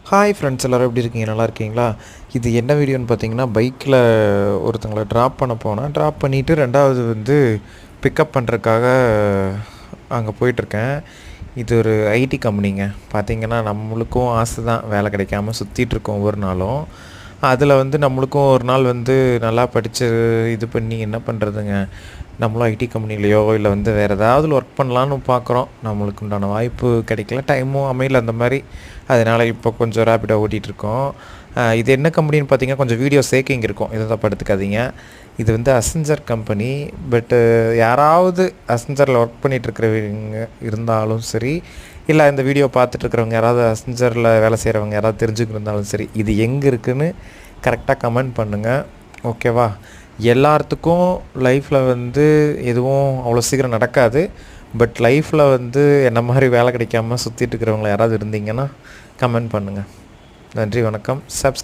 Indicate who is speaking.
Speaker 1: Hi friends, எல்லோரும் எப்படி இருக்கீங்க? நல்லா இருக்கீங்களா? இது என்ன வீடியோன்னு பார்த்தீங்கன்னா, பைக்கில் ஒருத்தங்களை ட்ராப் பண்ண போனேன். ட்ராப் பண்ணிவிட்டு ரெண்டாவது வந்து பிக்கப் பண்ணுறதுக்காக அங்கே போயிட்டுருக்கேன். இது ஒரு ஐடி கம்பெனிங்க. பார்த்தீங்கன்னா நம்மளுக்கும் ஆசை தான் வேலை கிடைக்காம சுற்றிட்டுருக்கோம் ஒவ்வொரு நாளும். அதில் வந்து நம்மளுக்கும் ஒரு நாள் வந்து நல்லா படித்து இது பண்ணி என்ன பண்ணுறதுங்க, நம்மளும் ஐடி கம்பெனிலையோ இல்லை வந்து வேறு ஏதாவது ஒர்க் பண்ணலான்னு பார்க்குறோம். நம்மளுக்கு உண்டான வாய்ப்பு கிடைக்கல, டைமும் அமையல அந்த மாதிரி. அதனால் இப்போ கொஞ்சம் ரேப்பிடாக ஓட்டிகிட்ருக்கோம். இது என்ன கம்பெனின்னு பார்த்தீங்கன்னா, கொஞ்சம் வீடியோ சேக்கிங் இருக்கும், இதை தான் படுத்துக்காதீங்க. இது வந்து அசென்ஜர் கம்பெனி. பட்டு யாராவது அசென்ஜரில் ஒர்க் பண்ணிகிட்ருக்கிறவங்க இருந்தாலும் சரி, இல்லை இந்த வீடியோ பார்த்துட்ருக்கிறவங்க யாராவது அசென்ஜரில் வேலை செய்கிறவங்க யாராவது தெரிஞ்சுக்கிருந்தாலும் சரி, இது எங்கே இருக்குதுன்னு கரெக்டாக கமெண்ட் பண்ணுங்கள், ஓகேவா? எல்லாத்துக்கும் லைஃப்பில் வந்து எதுவும் அவ்வளோ சீக்கிரம் நடக்காது. பட் லைஃப்பில் வந்து என்ன மாதிரி வேலை கிடைக்காம சுற்றிட்டு இருக்கிறவங்கள யாராவது இருந்தீங்கன்னா கமெண்ட் பண்ணுங்கள். நன்றி, வணக்கம்.